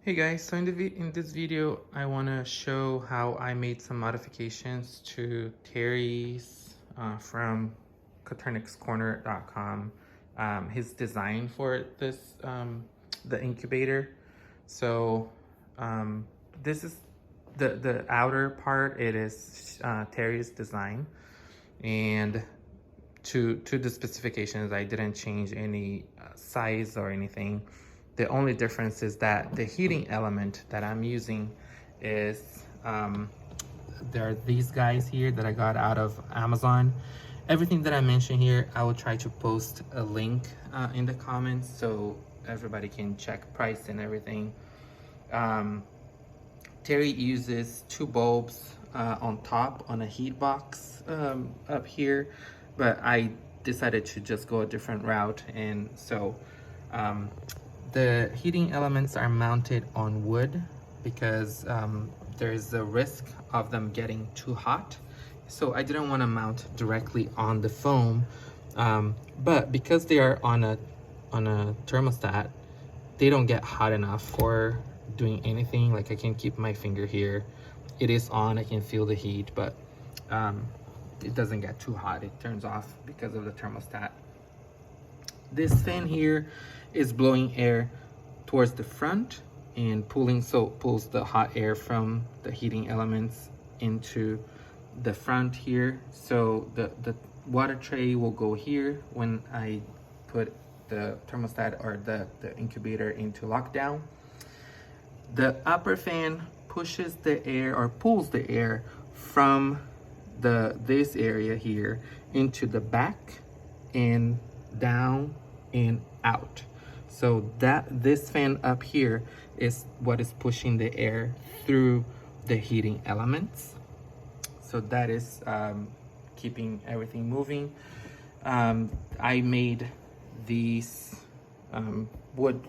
Hey guys, so in this video, I want to show how I made some modifications to Terry's from Coturnixcorner.com, his design for this, the incubator. So this is the outer part. It is Terry's design, and to the specifications, I didn't change any size or anything. The only difference is that the heating element that I'm using is, there are these guys here that I got out of Amazon. Everything that I mentioned here, I will try to post a link in the comments so everybody can check price and everything. Terry uses two bulbs on top on a heat box up here, but I decided to just go a different route, and so the heating elements are mounted on wood because there's a risk of them getting too hot. So I didn't want to mount directly on the foam, but because they are on a thermostat, they don't get hot enough for doing anything. Like, I can keep my finger here, it is on, I can feel the heat, but it doesn't get too hot. It turns off because of the thermostat. This fan here is blowing air towards the front and pulls the hot air from the heating elements into the front here. So the water tray will go here when I put the thermostat or the incubator into lockdown. The upper fan pushes the air or pulls the air from this area here into the back and down and out. So this fan up here is what is pushing the air through the heating elements. So that is keeping everything moving. I made these wood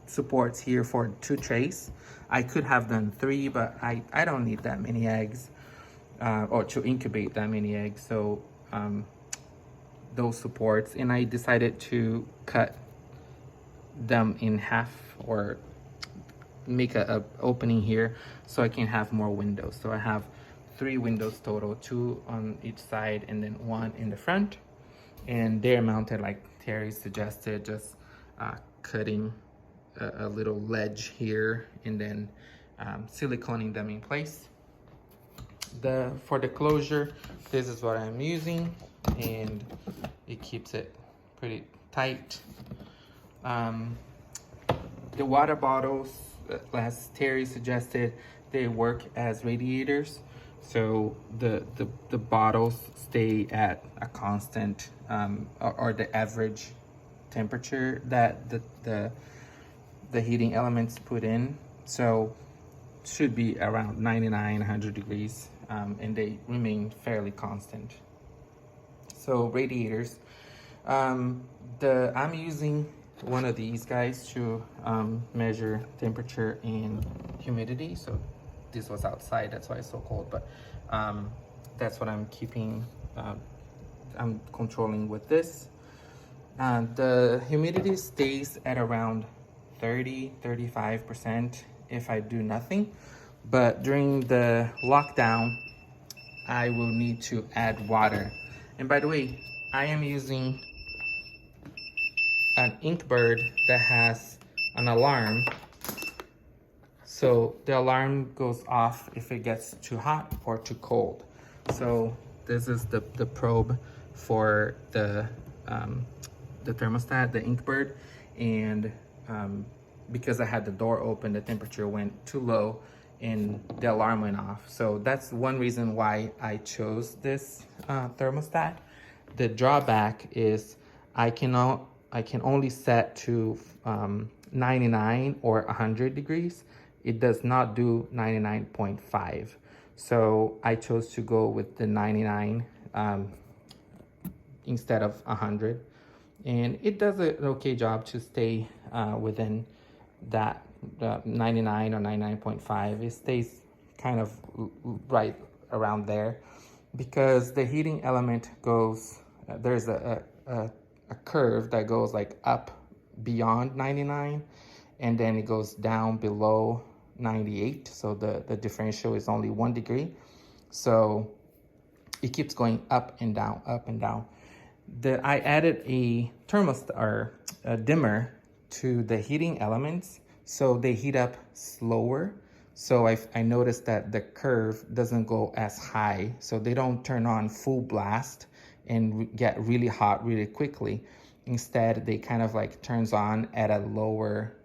supports here for 2 trays. I could have done 3, but I don't need that many eggs or to incubate that many eggs. So those supports, and I decided to cut them in half or make a opening here so I can have more windows. So I have 3 windows total, 2 on each side and then 1 in the front, and they're mounted like Terry suggested, just cutting a little ledge here and then siliconing them in place. For the closure, this is what I'm using, and it keeps it pretty tight. The water bottles, as Terry suggested, they work as radiators. So the bottles stay at a constant or the average temperature that the heating elements put in. So should be around 99, 100 degrees, and they remain fairly constant. So radiators, I'm using one of these guys to measure temperature and humidity. So this was outside, that's why it's so cold, but that's what I'm keeping, I'm controlling with this. The humidity stays at around 30-35% if I do nothing, but during the lockdown I will need to add water. And by the way, I am using an Inkbird that has an alarm, so the alarm goes off if it gets too hot or too cold. So this is the probe for the thermostat, the Inkbird, and because I had the door open, the temperature went too low and the alarm went off. So that's one reason why I chose this thermostat. The drawback is I can only set to 99 or 100 degrees. It does not do 99.5. So I chose to go with the 99 instead of 100. And it does an okay job to stay within that 99 or 99.5. It stays kind of right around there because the heating element goes, there's a curve that goes like up beyond 99, and then it goes down below 98. So the differential is only 1 degree. So it keeps going up and down, up and down. I added a thermostat or a dimmer to the heating elements, so they heat up slower. So I noticed that the curve doesn't go as high, so they don't turn on full blast and get really hot really quickly. Instead, they kind of like turns on at a lower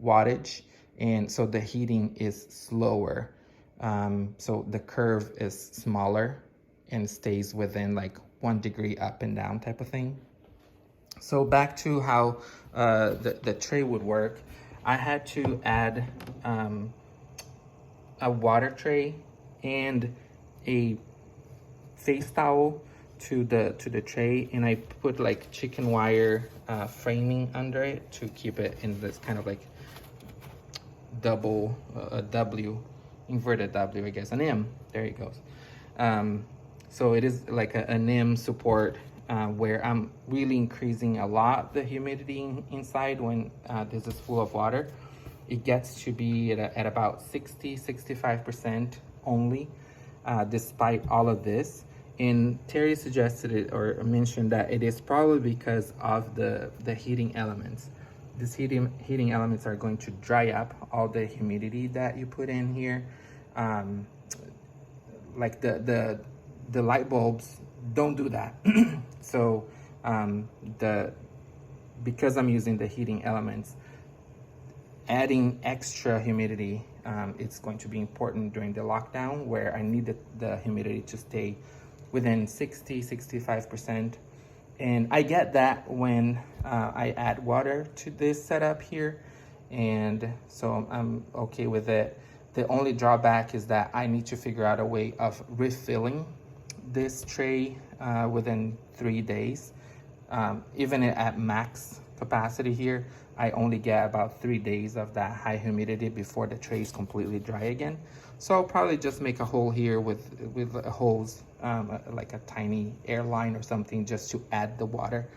wattage, and so the heating is slower. So the curve is smaller and stays within like 1 degree up and down type of thing. So back to how the tray would work. I had to add a water tray and a face towel to the tray, and I put like chicken wire framing under it to keep it in this kind of like double W, inverted W, I guess, an M. There it goes. So it is like an M support where I'm really increasing a lot the humidity inside when this is full of water. It gets to be at about 60-65% only, despite all of this. And Terry suggested it or mentioned that it is probably because of the heating elements. These heating elements are going to dry up all the humidity that you put in here. Like the light bulbs don't do that. So because I'm using the heating elements, adding extra humidity, it's going to be important during the lockdown, where I need the humidity to stay within 60-65%. And I get that when I add water to this setup here, and so I'm okay with it. The only drawback is that I need to figure out a way of refilling this tray within 3 days. Even at max capacity here, I only get about 3 days of that high humidity before the tray is completely dry again. So I'll probably just make a hole here with a hose, like a tiny airline or something, just to add the water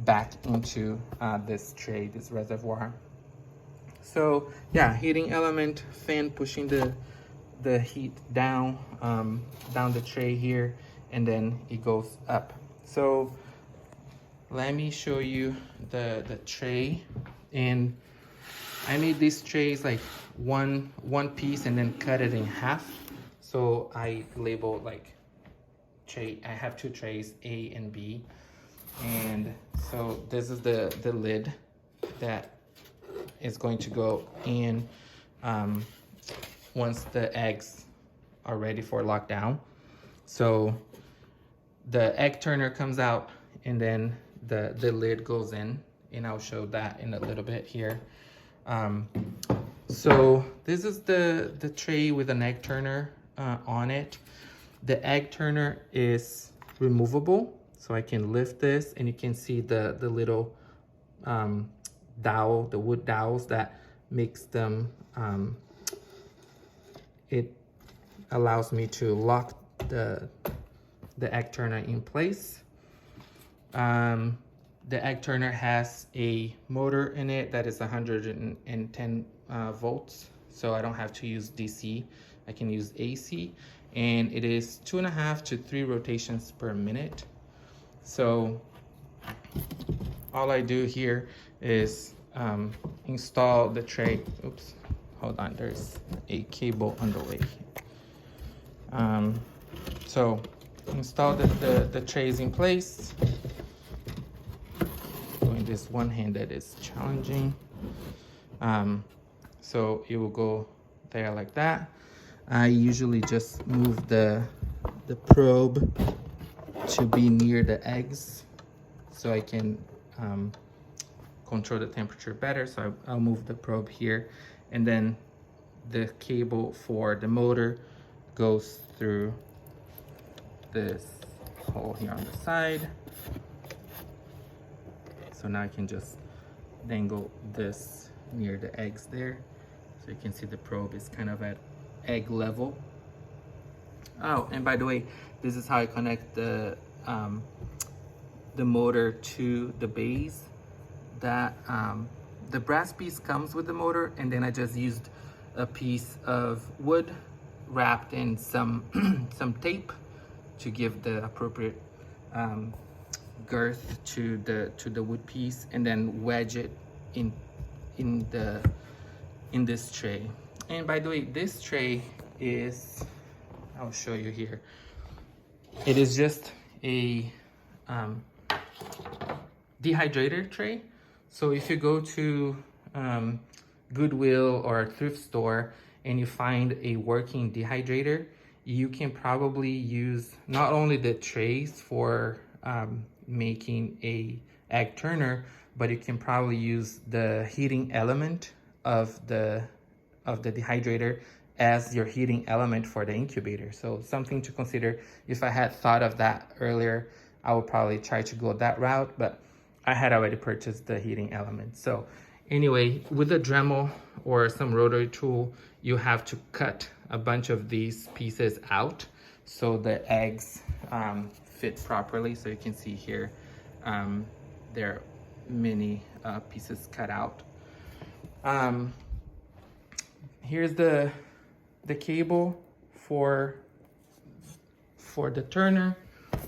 back into this tray, this reservoir. So yeah, heating element, fan pushing the heat down the tray here, and then it goes up. So let me show you the tray. And I made these trays like one piece and then cut it in half. So I labeled like tray, I have 2 trays, A and B. And so this is the lid that is going to go in once the eggs are ready for lockdown. So the egg turner comes out, and then the lid goes in, and I'll show that in a little bit here. So this is the tray with an egg turner on it. The egg turner is removable, so I can lift this, and you can see the little dowel, the wood dowels that makes them, it allows me to lock the egg turner in place. The egg turner has a motor in it that is 110 volts, so I don't have to use DC. I can use AC, and it is 2.5 to 3 rotations per minute. So all I do here is install the tray. Oops, hold on, there's a cable on the way. So install the trays in place. Doing this one-handed is challenging. So it will go there like that. I usually just move the probe to be near the eggs so I can control the temperature better. So I'll move the probe here, and then the cable for the motor goes through this hole here on the side. So now I can just dangle this near the eggs there. So you can see the probe is kind of at egg level. Oh, and by the way, this is how I connect the motor to the base. That the brass piece comes with the motor, and then I just used a piece of wood wrapped in some some tape to give the appropriate girth to the wood piece, and then wedge it in this tray. And by the way, this tray is, I'll show you here, it is just a dehydrator tray. So if you go to Goodwill or a thrift store and you find a working dehydrator, you can probably use not only the trays for making a egg turner, but you can probably use the heating element of the dehydrator as your heating element for the incubator. So something to consider. If I had thought of that earlier, I would probably try to go that route, but I had already purchased the heating element. So anyway, with a Dremel or some rotary tool, you have to cut a bunch of these pieces out so the eggs fit properly. So you can see here, there are many pieces cut out. Here's the cable for the turner.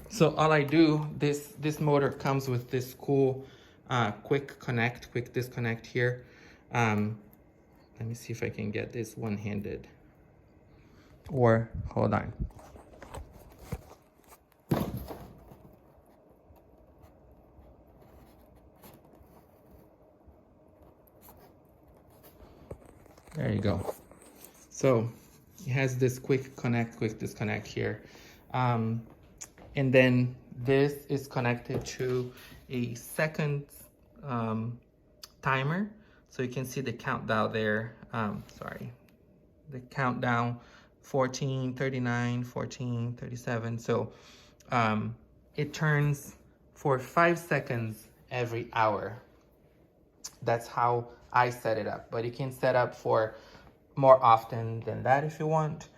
So all I do, this motor comes with this cool quick disconnect here. Let me see if I can get this one-handed, or hold on. There you go. So it has this quick disconnect here. And then this is connected to a second timer. So you can see the countdown there. The countdown 14:39, 14:37. So it turns for 5 seconds every hour. That's how I set it up, but you can set up for more often than that if you want.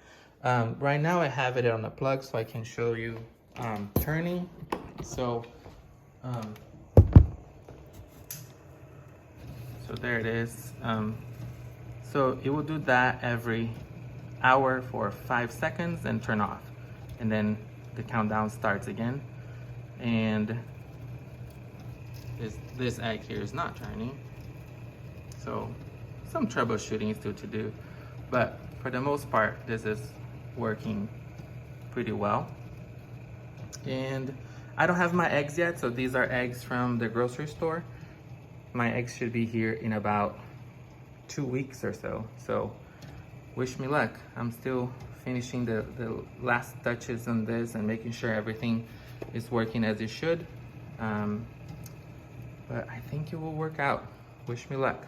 Right now I have it on the plug so I can show you turning. So there it is. So it will do that every hour for 5 seconds and turn off, and then the countdown starts again. And this egg here is not turning, so some troubleshooting still to do, but for the most part this is working pretty well. And I don't have my eggs yet, so these are eggs from the grocery store. My eggs should be here in about 2 weeks or so. So wish me luck. I'm still finishing the last touches on this and making sure everything is working as it should. But I think it will work out. Wish me luck.